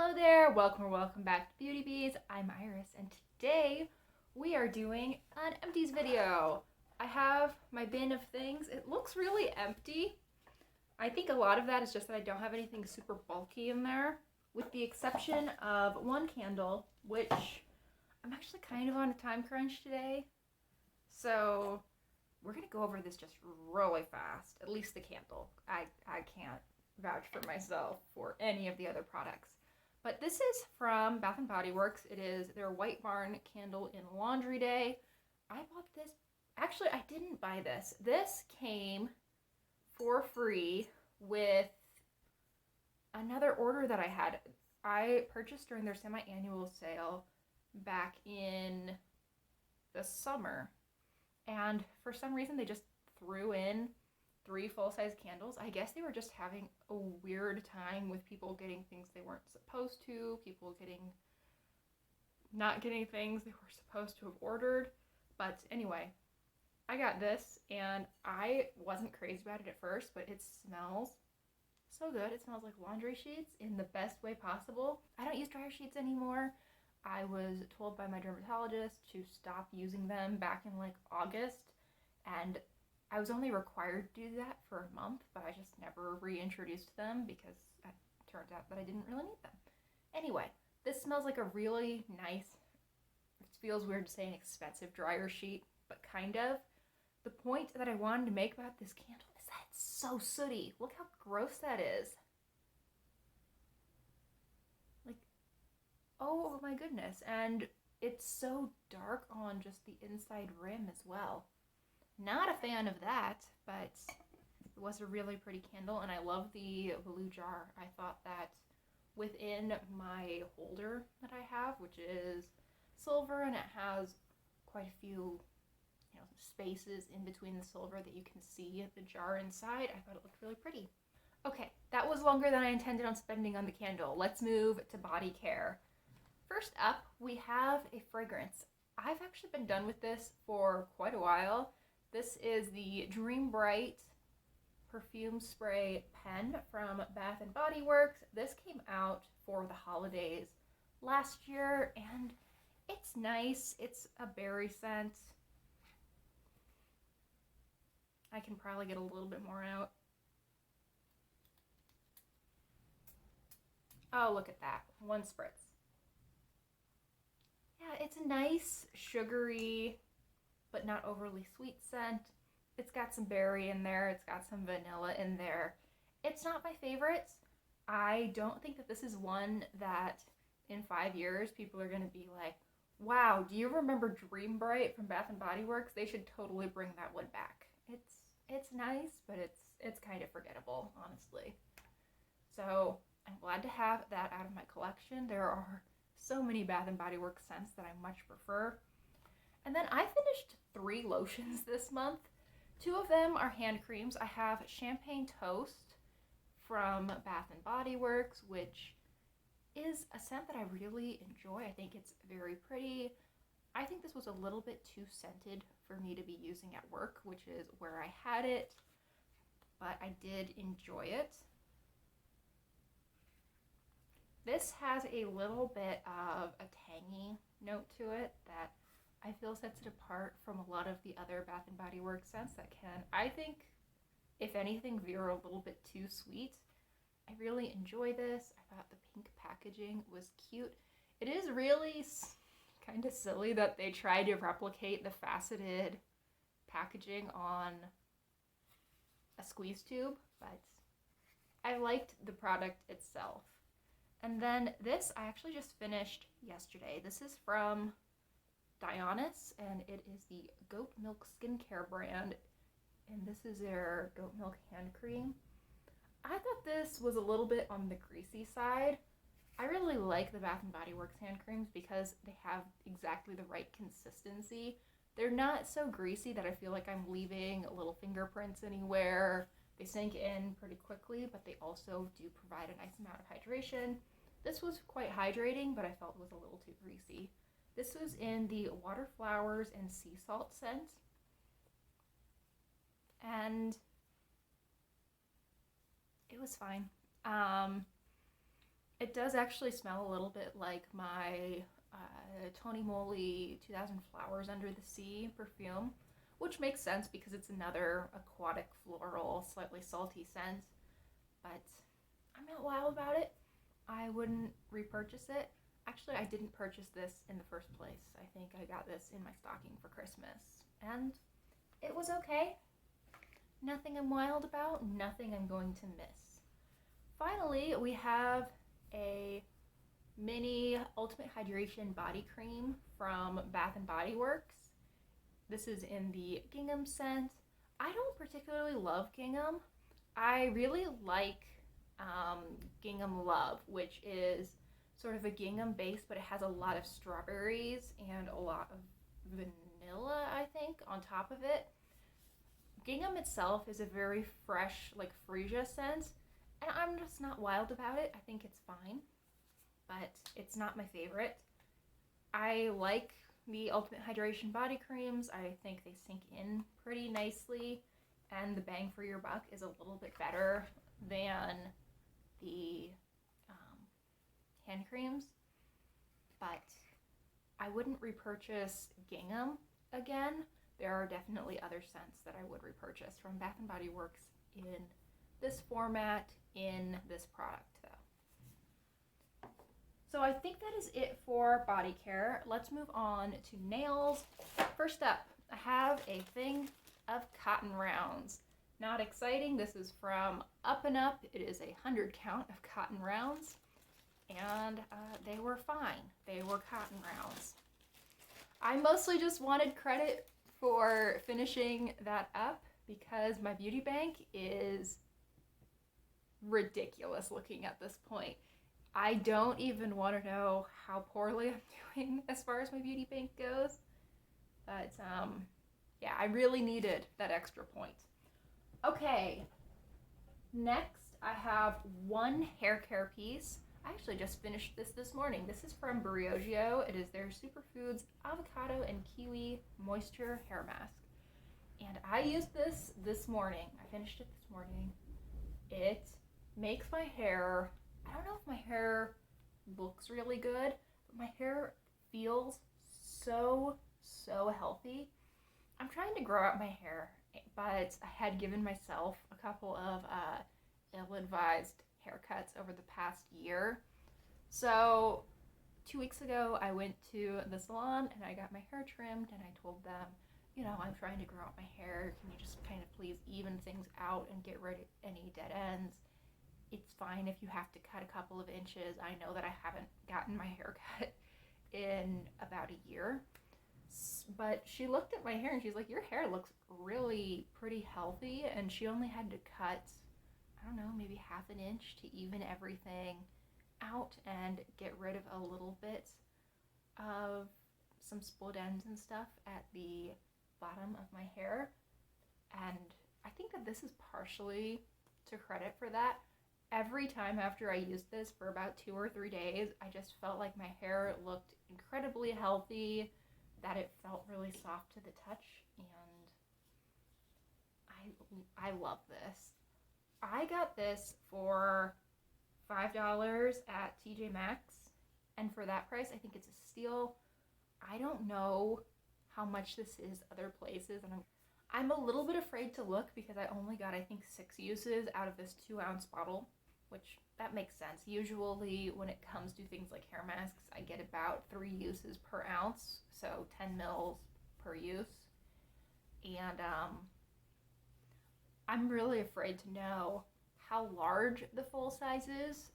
Hello there, welcome or welcome back to Beauty Bees. I'm Iris and today we are doing an empties video. I have my bin of things. It looks really empty. I think a lot of that is just that I don't have anything super bulky in there, with the exception of one candle, which I'm actually kind of on a time crunch today. So we're gonna go over this just really fast, at least the candle. I can't vouch for myself for any of the other products. But this is from Bath & Body Works. It is their White Barn Candle in Laundry Day. I bought this. Actually, I didn't buy this. This came for free with another order that I had. I purchased during their semi-annual sale back in the summer. And for some reason, they just threw in 3 full-size candles. I guess they were just having a weird time with people getting things they weren't supposed to, people not getting things they were supposed to have ordered. But anyway, I got this and I wasn't crazy about it at first, but it smells so good. It smells like laundry sheets in the best way possible. I don't use dryer sheets anymore. I was told by my dermatologist to stop using them back in like August, and I was only required to do that for a month, but I just never reintroduced them because it turned out that I didn't really need them. Anyway, this smells like a really nice, it feels weird to say an expensive dryer sheet, but kind of. The point that I wanted to make about this candle is that it's so sooty. Look how gross that is. Like, oh my goodness. And it's so dark on just the inside rim as well. Not a fan of that, but it was a really pretty candle, and I love the blue jar. I thought that within my holder that I have, which is silver, and it has quite a few, spaces in between the silver that you can see the jar inside, I thought it looked really pretty. Okay, that was longer than I intended on spending on the candle. Let's move to body care. First up, we have a fragrance. I've actually been done with this for quite a while. This is the Dream Bright perfume spray pen from Bath & Body Works. This came out for the holidays last year, and it's nice. It's a berry scent. I can probably get a little bit more out. Oh, look at that. 1 spritz. Yeah, it's a nice, sugary, but not overly sweet scent. It's got some berry in there. It's got some vanilla in there. It's not my favorite. I don't think that this is one that in 5 years people are going to be like, wow, do you remember Dream Bright from Bath & Body Works? They should totally bring that one back. It's nice, but it's kind of forgettable, honestly. So I'm glad to have that out of my collection. There are so many Bath & Body Works scents that I much prefer. And then I finished 3 lotions this month. 2 of them are hand creams. I have Champagne Toast from Bath & Body Works, which is a scent that I really enjoy. I think it's very pretty. I think this was a little bit too scented for me to be using at work, which is where I had it, but I did enjoy it. This has a little bit of a tangy note to it that I feel sets it apart from a lot of the other Bath & Body Works scents that can, I think, if anything, veer a little bit too sweet. I really enjoy this. I thought the pink packaging was cute. It is really kind of silly that they try to replicate the faceted packaging on a squeeze tube, but I liked the product itself. And then this I actually just finished yesterday. This is from Dionys, and it is the Goat Milk Skincare brand, and this is their goat milk hand cream. I thought this was a little bit on the greasy side. I really like the Bath & Body Works hand creams because they have exactly the right consistency. They're not so greasy that I feel like I'm leaving little fingerprints anywhere. They sink in pretty quickly, but they also do provide a nice amount of hydration. This was quite hydrating, but I felt it was a little too greasy. This was in the Water Flowers and Sea Salt scent. And it was fine. It it does actually smell a little bit like my Tony Moly 2000 Flowers Under the Sea perfume, which makes sense because it's another aquatic floral, slightly salty scent. But I'm not wild about it. I wouldn't repurchase it. Actually, I didn't purchase this in the first place. I think I got this in my stocking for Christmas. And it was okay. Nothing I'm wild about, nothing I'm going to miss. Finally, we have a mini Ultimate Hydration body cream from Bath and Body Works. This is in the gingham scent. I don't particularly love gingham. I really like gingham love, which is sort of a gingham base, but it has a lot of strawberries and a lot of vanilla, I think, on top of it. Gingham itself is a very fresh, like freesia scent, and I'm just not wild about it. I think it's fine, but it's not my favorite. I like the Ultimate Hydration body creams. I think they sink in pretty nicely, and the bang for your buck is a little bit better than the hand creams, but I wouldn't repurchase gingham again. There are definitely other scents that I would repurchase from Bath & Body Works in this format, in this product though. So I think that is it for body care. Let's move on to nails. First up, I have a thing of cotton rounds. Not exciting, this is from Up and Up. It is a 100 count of cotton rounds, and they were fine. They were cotton rounds. I mostly just wanted credit for finishing that up because my beauty bank is ridiculous looking at this point. I don't even want to know how poorly I'm doing as far as my beauty bank goes, but yeah, I really needed that extra point. Okay, next I have one hair care piece. I actually just finished this morning. This is from Briogeo. It is their Superfoods Avocado and Kiwi Moisture Hair Mask. And I used this morning. I finished it this morning. It makes my hair, I don't know if my hair looks really good, but my hair feels so healthy. I'm trying to grow out my hair, but I had given myself a couple of ill-advised haircuts over the past year. So 2 weeks ago I went to the salon and I got my hair trimmed, and I told them, you know, I'm trying to grow out my hair. Can you just kind of please even things out and get rid of any dead ends? It's fine if you have to cut a couple of inches. I know that I haven't gotten my hair cut in about a year. But she looked at my hair and she's like, your hair looks really pretty healthy. And she only had to cut, I don't know, maybe half an inch to even everything out and get rid of a little bit of some split ends and stuff at the bottom of my hair. And I think that this is partially to credit for that. Every time after I used this for about 2 or 3 days, I just felt like my hair looked incredibly healthy, that it felt really soft to the touch, and I love this. I got this for $5 at TJ Maxx, and for that price, I think it's a steal. I don't know how much this is other places, and I'm a little bit afraid to look because I only got, I think, 6 uses out of this 2-ounce bottle, which that makes sense. Usually when it comes to things like hair masks, I get about 3 uses per ounce, so 10 mils per use. And I'm really afraid to know how large the full size is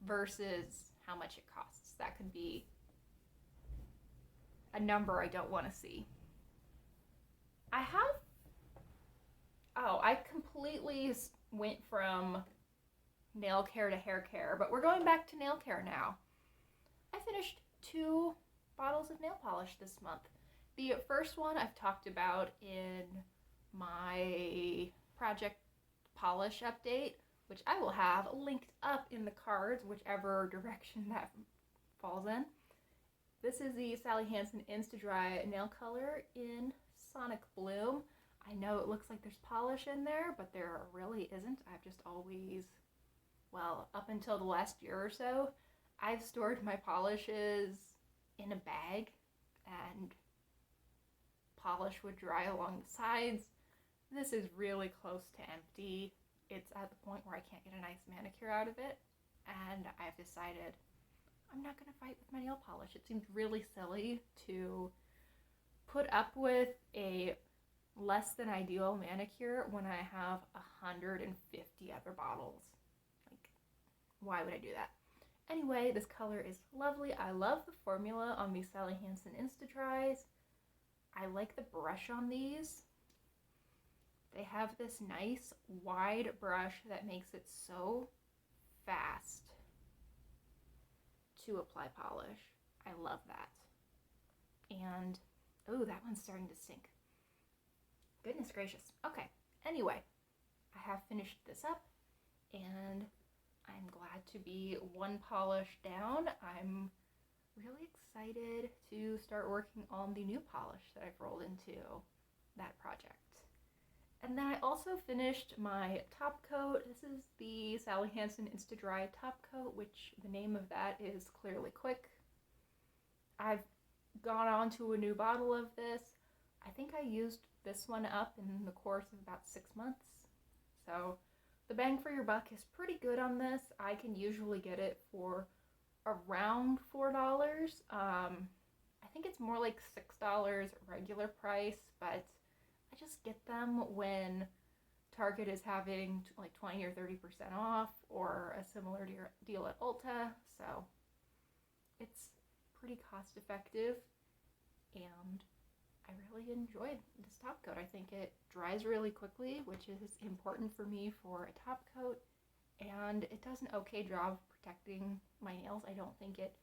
versus how much it costs. That could be a number I don't want to see. I completely went from nail care to hair care, but we're going back to nail care now. I finished 2 bottles of nail polish this month. The first one I've talked about in my project polish update, which I will have linked up in the cards, whichever direction that falls in. This is the Sally Hansen Insta-Dry Nail Color in Sonic Bloom. I know it looks like there's polish in there, but there really isn't. I've just always well, up until the last year or so, I've stored my polishes in a bag, and polish would dry along the sides. This is really close to empty. It's at the point where I can't get a nice manicure out of it, and I've decided I'm not going to fight with my nail polish. It seems really silly to put up with a less than ideal manicure when I have 150 other bottles. Like, why would I do that? Anyway, this color is lovely. I love the formula on these Sally Hansen Insta-Dries. I like the brush on these. They have this nice wide brush that makes it so fast to apply polish. I love that. And, oh, that one's starting to sink. Goodness gracious. Okay, anyway, I have finished this up, and I'm glad to be one polish down. I'm really excited to start working on the new polish that I've rolled into that project. And then I also finished my top coat. This is the Sally Hansen Insta-Dry top coat, which the name of that is Clearly Quick. I've gone on to a new bottle of this. I think I used this one up in the course of about 6 months. So the bang for your buck is pretty good on this. I can usually get it for around $4. I think it's more like $6 regular price, but I just get them when Target is having like 20 or 30% off, or a similar deal at Ulta. So it's pretty cost effective, and I really enjoyed this top coat. I think it dries really quickly, which is important for me for a top coat, and it does an okay job protecting my nails. I don't think it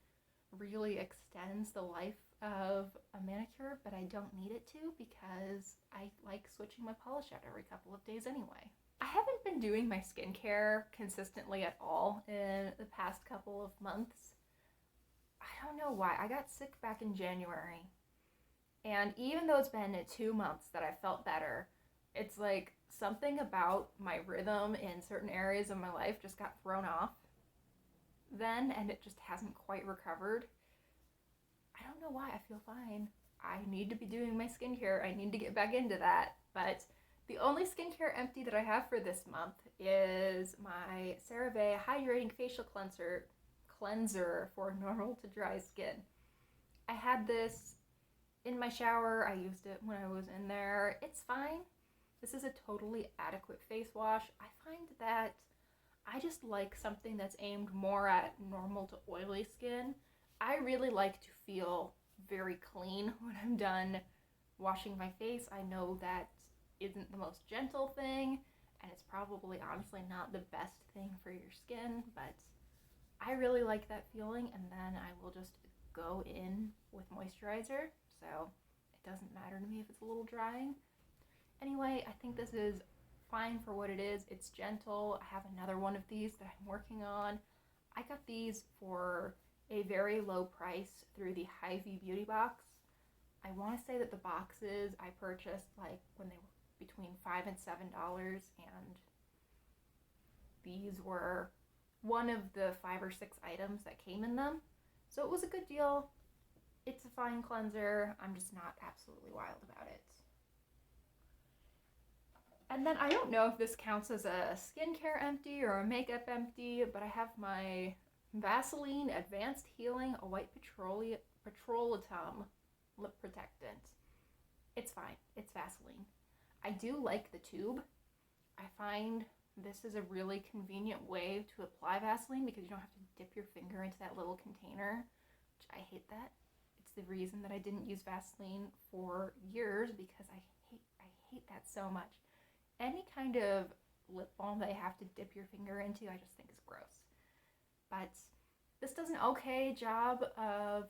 really extends the life of a manicure, but I don't need it to because I like switching my polish out every couple of days anyway. I haven't been doing my skincare consistently at all in the past couple of months. I don't know why. I got sick back in January, and even though it's been 2 months that I felt better, it's like something about my rhythm in certain areas of my life just got thrown off then, and it just hasn't quite recovered. I don't know why. I feel fine. I need to be doing my skincare. I need to get back into that. But the only skincare empty that I have for this month is my CeraVe Hydrating Facial Cleanser for normal to dry skin. I had this in my shower. I used it when I was in there. It's fine. This is a totally adequate face wash. I find that I just like something that's aimed more at normal to oily skin. I really like to feel very clean when I'm done washing my face. I know that isn't the most gentle thing, and it's probably honestly not the best thing for your skin, but I really like that feeling, and then I will just go in with moisturizer, so it doesn't matter to me if it's a little drying. Anyway, I think this is fine for what it is. It's gentle. I have another one of these that I'm working on. I got these for a very low price through the Hy-Vee Beauty Box. I want to say that the boxes I purchased like when they were between $5 and $7, and these were one of the 5 or 6 items that came in them. So it was a good deal. It's a fine cleanser. I'm just not absolutely wild about it. And then I don't know if this counts as a skincare empty or a makeup empty, but I have my Vaseline Advanced Healing White Petroleum Lip Protectant. It's fine. It's Vaseline. I do like the tube. I find this is a really convenient way to apply Vaseline because you don't have to dip your finger into that little container, which I hate that. It's the reason that I didn't use Vaseline for years, because I hate that so much. Any kind of lip balm that I have to dip your finger into, I just think is gross. But this does an okay job of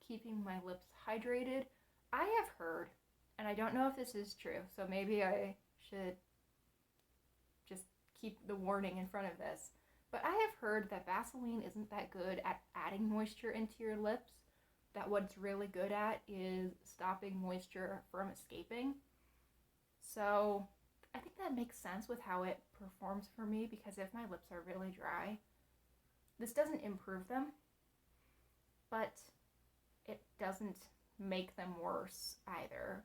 keeping my lips hydrated. I have heard, and I don't know if this is true, so maybe I should just keep the warning in front of this, but I have heard that Vaseline isn't that good at adding moisture into your lips, that what it's really good at is stopping moisture from escaping. So I think that makes sense with how it performs for me, because if my lips are really dry, this doesn't improve them, but it doesn't make them worse either.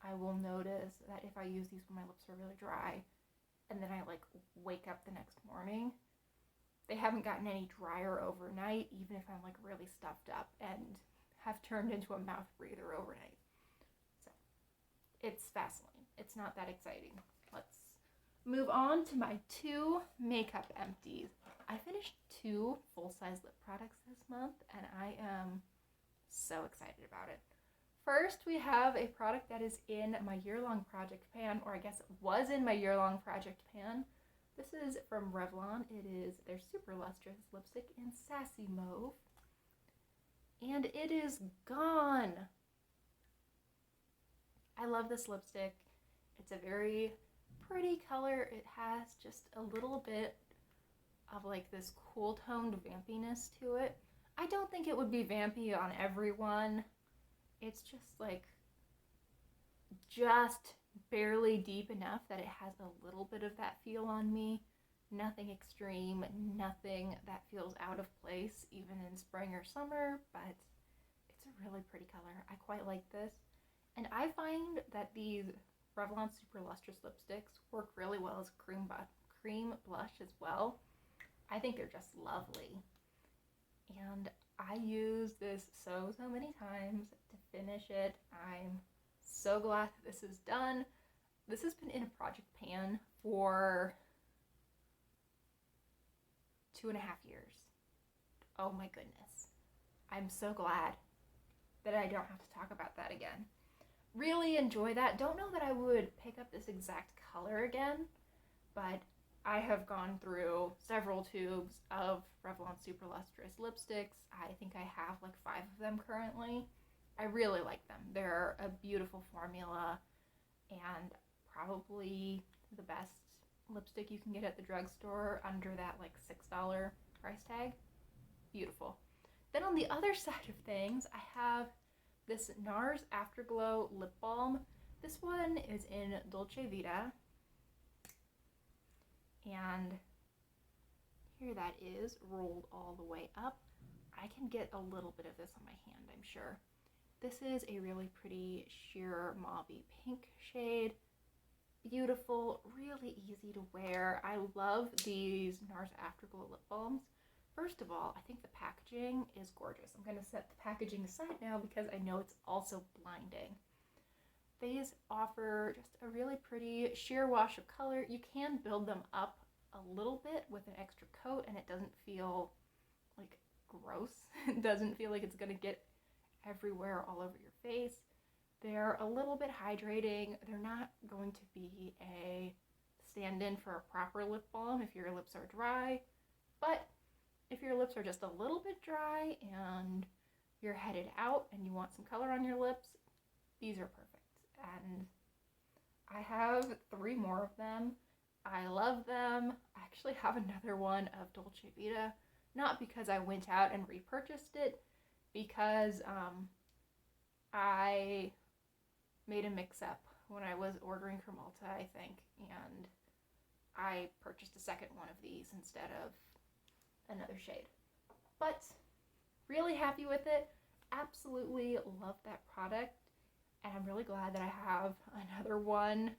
I will notice that if I use these when my lips are really dry and then I like wake up the next morning, they haven't gotten any drier overnight, even if I'm like really stuffed up and have turned into a mouth breather overnight. So it's Vaseline. It's not that exciting. Let's move on to my 2 makeup empties. I finished 2 full-size lip products this month, and I am so excited about it. First, we have a product that is in my year-long project pan, or I guess it was in my year-long project pan. This is from Revlon. It is their Super Lustrous lipstick in Sassy Mauve. And it is gone. I love this lipstick. It's a very pretty color. It has just a little bit of like this cool toned vampiness to it. I don't think it would be vampy on everyone. It's just like just barely deep enough that it has a little bit of that feel on me. Nothing extreme, nothing that feels out of place even in spring or summer, but it's a really pretty color. I quite like this. And I find that these Revlon Super Lustrous lipsticks work really well as cream blush as well. I think they're just lovely. And I use this so many times to finish it. I'm so glad that this is done. This has been in a project pan for 2.5 years. Oh my goodness. I'm so glad that I don't have to talk about that again. Really enjoy that. Don't know that I would pick up this exact color again, but I have gone through several tubes of Revlon Super Lustrous lipsticks. I think I have like 5 of them currently. I really like them. They're a beautiful formula and probably the best lipstick you can get at the drugstore under that like $6 price tag. Beautiful. Then on the other side of things, I have this NARS Afterglow Lip Balm. This one is in Dolce Vita. And here that is, rolled all the way up. I can get a little bit of this on my hand, I'm sure. This is a really pretty sheer mauvey pink shade. Beautiful, really easy to wear. I love these NARS Afterglow lip balms. First of all, I think the packaging is gorgeous. I'm going to set the packaging aside now because I know it's also blinding. These offer just a really pretty sheer wash of color. You can build them up a little bit with an extra coat and it doesn't feel like gross. It doesn't feel like it's going to get everywhere all over your face. They're a little bit hydrating. They're not going to be a stand-in for a proper lip balm if your lips are dry, but if your lips are just a little bit dry and you're headed out and you want some color on your lips, these are perfect. And I have 3 more of them. I love them. I actually have another one of Dolce Vita, not because I went out and repurchased it, because I made a mix-up when I was ordering from Ulta, I think, and I purchased a second one of these instead of another shade. But really happy with it. Absolutely love that product. And I'm really glad that I have another one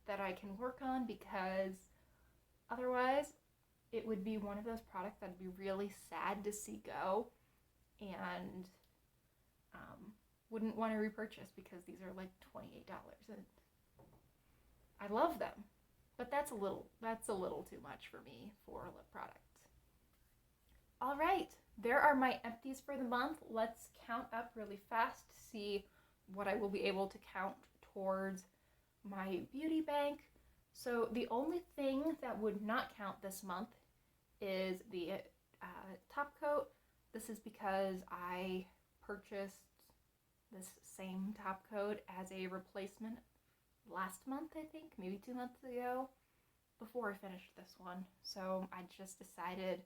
that I can work on, because otherwise it would be one of those products I'd be really sad to see go and wouldn't want to repurchase, because these are like $28 and I love them, but that's a little too much for me for a lip product. All right, there are my empties for the month. Let's count up really fast to see what I will be able to count towards my beauty bank. So the only thing that would not count this month is the top coat. This is because I purchased this same top coat as a replacement last month, I think, maybe 2 months ago, before I finished this one. So I just decided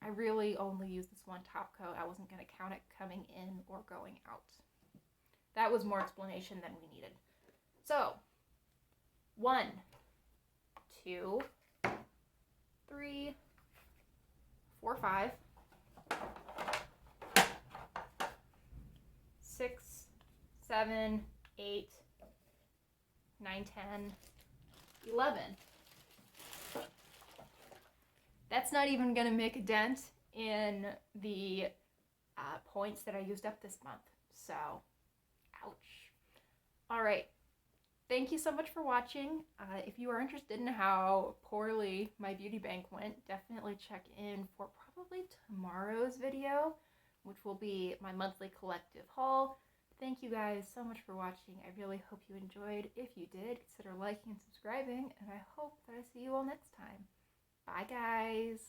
I really only used this one top coat. I wasn't going to count it coming in or going out. That was more explanation than we needed. So, 1, 2, 3, 4, 5, 6, 7, 8, 9, 10, 11. That's not even going to make a dent in the points that I used up this month. So, ouch. All right. Thank you so much for watching. If you are interested in how poorly my beauty bank went, definitely check in for probably tomorrow's video, which will be my monthly collective haul. Thank you guys so much for watching. I really hope you enjoyed. If you did, consider liking and subscribing, and I hope that I see you all next time. Bye, guys.